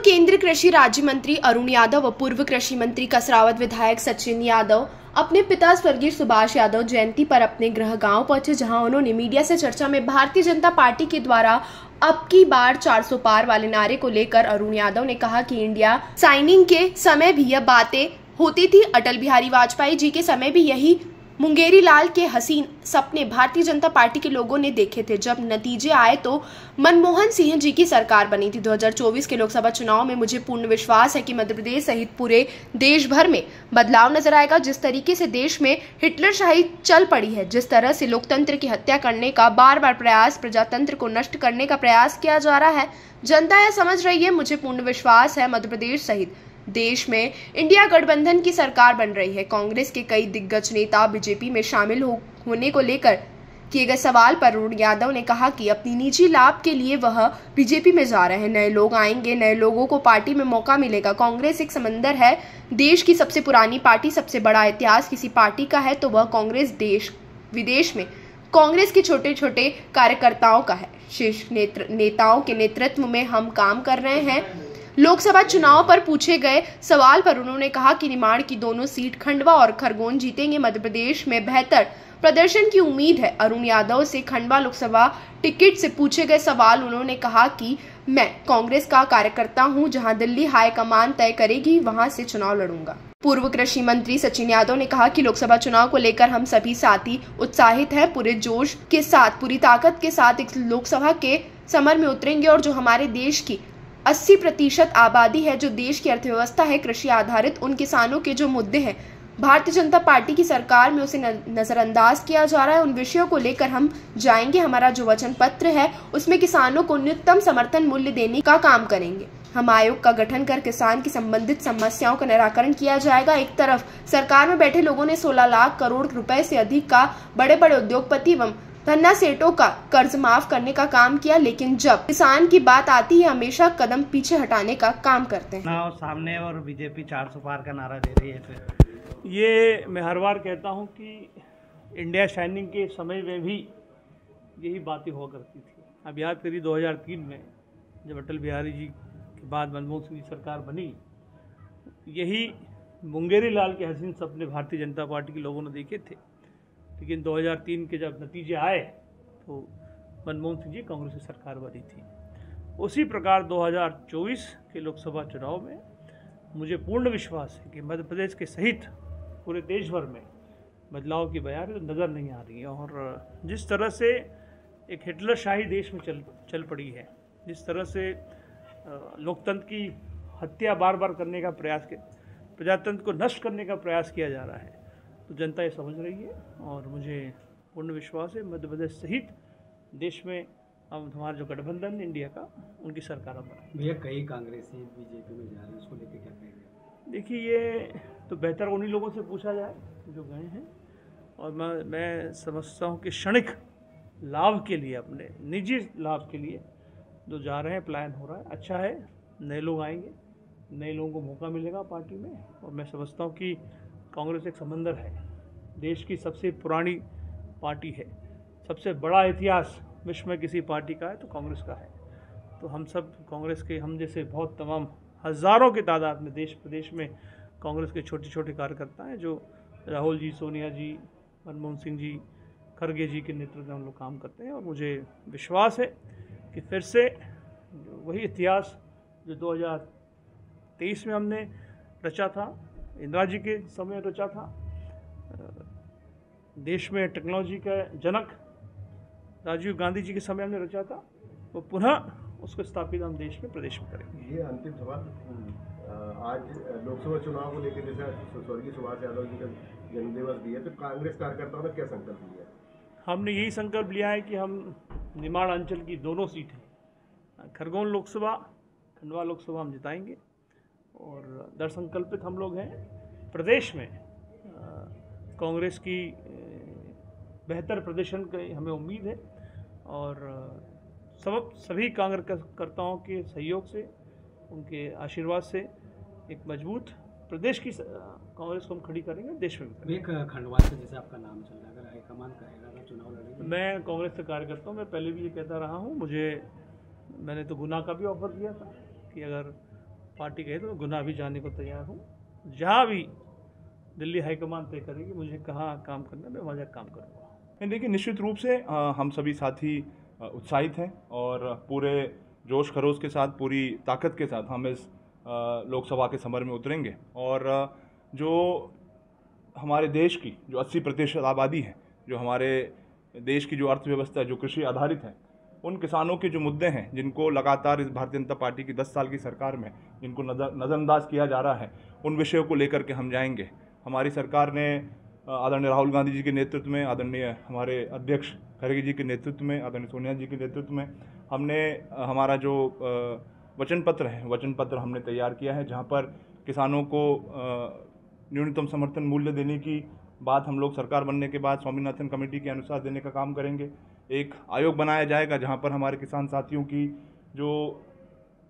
केंद्रीय कृषि राज्य मंत्री अरुण यादव व पूर्व कृषि मंत्री कसरावत विधायक सचिन यादव अपने पिता स्वर्गीय सुभाष यादव जयंती पर अपने गृह गांव पहुंचे, जहां उन्होंने मीडिया से चर्चा में भारतीय जनता पार्टी के द्वारा अब की बार 400 पार वाले नारे को लेकर अरुण यादव ने कहा कि इंडिया साइनिंग के समय भी यह बातें होती थी। अटल बिहारी वाजपेयी जी के समय भी यही मुंगेरी लाल के हसीन सपने भारतीय जनता पार्टी के लोगों ने देखे थे। जब नतीजे आए तो मनमोहन सिंह जी की सरकार बनी थी। 2024 के लोकसभा चुनाव में मुझे पूर्ण विश्वास है कि मध्य प्रदेश सहित पूरे देश भर में बदलाव नजर आएगा। जिस तरीके से देश में हिटलरशाही चल पड़ी है, जिस तरह से लोकतंत्र की हत्या करने का बार बार प्रयास, प्रजातंत्र को नष्ट करने का प्रयास किया जा रहा है, जनता यह समझ रही है। मुझे पूर्ण विश्वास है मध्य प्रदेश सहित देश में इंडिया गठबंधन की सरकार बन रही है। कांग्रेस के कई दिग्गज नेता बीजेपी में शामिल होने को लेकर किए गए सवाल पर अरुण यादव ने कहा कि अपनी निजी लाभ के लिए वह बीजेपी में जा रहे हैं। नए लोग आएंगे, नए लोगों को पार्टी में मौका मिलेगा। कांग्रेस एक समंदर है, देश की सबसे पुरानी पार्टी, सबसे बड़ा इतिहास किसी पार्टी का है तो वह कांग्रेस देश विदेश में कांग्रेस के छोटे छोटे कार्यकर्ताओं का है। शीर्ष नेताओं के नेतृत्व में हम काम कर रहे हैं। लोकसभा चुनाव पर पूछे गए सवाल पर उन्होंने कहा कि निमाड़ की दोनों सीट खंडवा और खरगोन जीतेंगे। मध्य प्रदेश में बेहतर प्रदर्शन की उम्मीद है। अरुण यादव से खंडवा लोकसभा टिकट से पूछे गए सवाल उन्होंने कहा कि मैं कांग्रेस का कार्यकर्ता हूं, जहां दिल्ली हाईकमान तय करेगी वहां से चुनाव लड़ूंगा। पूर्व कृषि मंत्री सचिन यादव ने कहा कि लोकसभा चुनाव को लेकर हम सभी साथी उत्साहित हैं। पूरे जोश के साथ, पूरी ताकत के साथ एक लोकसभा के समर में उतरेंगे और जो हमारे देश की 80% आबादी है, जो देश की अर्थव्यवस्था है, कृषि आधारित, उन किसानों के जो मुद्दे हैं भारतीय जनता पार्टी की सरकार में उसे नजरअंदाज किया जा रहा है, उन विषयों को लेकर हम जाएंगे। हमारा जो वचन पत्र है उसमें किसानों को न्यूनतम समर्थन मूल्य देने का काम करेंगे। हम आयोग का गठन कर किसान की संबंधित समस्याओं का निराकरण किया जाएगा। एक तरफ सरकार में बैठे लोगों ने 16 लाख करोड़ रुपए से अधिक का बड़े बड़े उद्योगपति एवं धन्ना सेठों का कर्ज माफ करने का काम किया, लेकिन जब किसान की बात आती है हमेशा कदम पीछे हटाने का काम करते हैं। सामने और बीजेपी 400 पार का नारा दे रही है। फिर ये मैं हर बार कहता हूँ कि इंडिया शाइनिंग के समय में भी यही बातें हुआ करती थी। अब याद करिए 2003 में जब अटल बिहारी जी के बाद मनमोहन सिंह की सरकार बनी, यही मुंगेरी लाल के हसीन सपने भारतीय जनता पार्टी के लोगों ने देखे थे। लेकिन 2003 के जब नतीजे आए तो मनमोहन सिंह जी कांग्रेस की सरकार बनी थी। उसी प्रकार 2024 के लोकसभा चुनाव में मुझे पूर्ण विश्वास है कि मध्य प्रदेश के सहित पूरे देश भर में बदलाव की बयार तो नज़र नहीं आ रही है। और जिस तरह से एक हिटलरशाही देश में चल पड़ी है, जिस तरह से लोकतंत्र की हत्या बार बार करने का प्रयास, प्रजातंत्र को नष्ट करने का प्रयास किया जा रहा है, तो जनता ये समझ रही है। और मुझे पूर्ण विश्वास है मध्य प्रदेश सहित देश में अब हमारा जो गठबंधन इंडिया का, उनकी सरकार बना। भैया कई कांग्रेसी बीजेपी में जा रहे हैं, उसको लेकर क्या कहेंगे? देखिए, ये तो बेहतर उन्हीं लोगों से पूछा जाए जो गए हैं। और मैं समझता हूँ कि क्षणिक लाभ के लिए, अपने निजी लाभ के लिए जो जा रहे हैं, प्लान हो रहा है। अच्छा है, नए लोग आएंगे, नए लोगों को मौका मिलेगा पार्टी में। और मैं समझता हूँ कि कांग्रेस एक समंदर है, देश की सबसे पुरानी पार्टी है, सबसे बड़ा इतिहास विश्व में किसी पार्टी का है तो कांग्रेस का है। तो हम सब कांग्रेस के, हम जैसे बहुत तमाम हज़ारों की तादाद में देश प्रदेश में कांग्रेस के छोटे छोटे कार्यकर्ता हैं, जो राहुल जी, सोनिया जी, मनमोहन सिंह जी, खड़गे जी के नेतृत्व में हम लोग काम करते हैं। और मुझे विश्वास है कि फिर से वही इतिहास जो 2023 में हमने रचा था, इंदिरा जी के समय रचा था, देश में टेक्नोलॉजी का जनक राजीव गांधी जी के समय हमने रचा था, वो पुनः उसको स्थापित हम देश में, प्रदेश में करेंगे। ये अंतिम सवाल, आज लोकसभा चुनाव को लेकर जैसे स्वर्गीय सुभाष यादव जी का जन्मदिवस भी है, तो कांग्रेस कार्यकर्ताओं ने क्या संकल्प लिया? हमने यही संकल्प लिया है कि हम निमाड़ अंचल की दोनों सीटें, खरगोन लोकसभा, खंडवा लोकसभा हम जिताएंगे। और दृढ़ संकल्पित हम लोग हैं। प्रदेश में कांग्रेस की बेहतर प्रदर्शन की हमें उम्मीद है। और सभी कार्यकर्ताओं के सहयोग से, उनके आशीर्वाद से एक मजबूत प्रदेश की कांग्रेस को हम खड़ी करेंगे, देश में भी। एक खंडवा से जैसे आपका नाम चल रहा है, अगर हाईकमान कहेगा अगर चुनाव लड़ेंगे? मैं कांग्रेस से कार्यकर्ता हूँ, मैं पहले भी ये कहता रहा हूँ। मैंने तो गुना का भी ऑफर दिया था कि अगर पार्टी कहे तो मैं गुना भी जाने को तैयार हूँ। जहाँ भी दिल्ली हाईकमान तय करेगी मुझे कहाँ काम करना, मैं वहाँ काम करूँगा। देखिए, निश्चित रूप से हम सभी साथी उत्साहित हैं और पूरे जोश खरोश के साथ, पूरी ताकत के साथ हम इस लोकसभा के समर में उतरेंगे। और जो हमारे देश की जो 80% आबादी है, जो हमारे देश की जो अर्थव्यवस्था है, जो कृषि आधारित है, उन किसानों के जो मुद्दे हैं जिनको लगातार इस भारतीय जनता पार्टी की 10 साल की सरकार में जिनको नज़रअंदाज किया जा रहा है, उन विषयों को लेकर के हम जाएंगे। हमारी सरकार ने आदरणीय राहुल गांधी जी के नेतृत्व में, आदरणीय हमारे अध्यक्ष खड़गे जी के नेतृत्व में, आदरणीय सोनिया जी के नेतृत्व में हमने हमारा जो वचन पत्र हमने तैयार किया है, जहां पर किसानों को न्यूनतम समर्थन मूल्य देने की बात हम लोग सरकार बनने के बाद स्वामीनाथन कमेटी के अनुसार देने का काम करेंगे। एक आयोग बनाया जाएगा जहां पर हमारे किसान साथियों की जो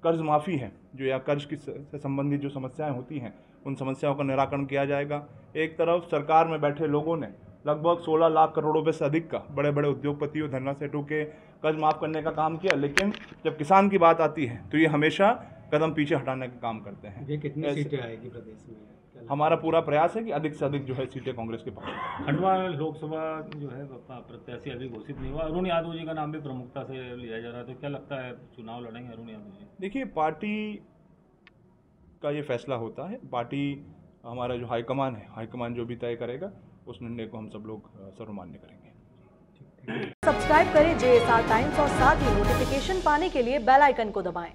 कर्ज माफ़ी है, जो या कर्ज से संबंधित जो समस्याएं होती हैं, उन समस्याओं का निराकरण किया जाएगा। एक तरफ सरकार में बैठे लोगों ने लगभग 16 लाख करोड़ रुपए से अधिक का बड़े बड़े उद्योगपतियों, धरना सेठों के कर्ज माफ़ करने का काम किया, लेकिन जब किसान की बात आती है तो ये हमेशा कदम पीछे हटाने का काम करते हैं। ये कितनी सीटें आएगी प्रदेश में? हमारा पूरा प्रयास है कि अधिक से अधिक जो है सीटें कांग्रेस के पास। खंडवा लोकसभा जो है प्रत्याशी अभी घोषित नहीं हुआ, अरुण यादव जी का नाम भी प्रमुखता से लिया जा रहा है, तो क्या लगता है चुनाव लड़ेंगे अरुण यादव जी? देखिए, पार्टी का ये फैसला होता है। पार्टी, हमारा जो हाईकमान जो भी तय करेगा, उस निर्णय को हम सब लोग सर्वमान्य करेंगे। सब्सक्राइब करें JSR टाइम्स और साथ ही नोटिफिकेशन पाने के लिए बेल आइकन को दबाएं।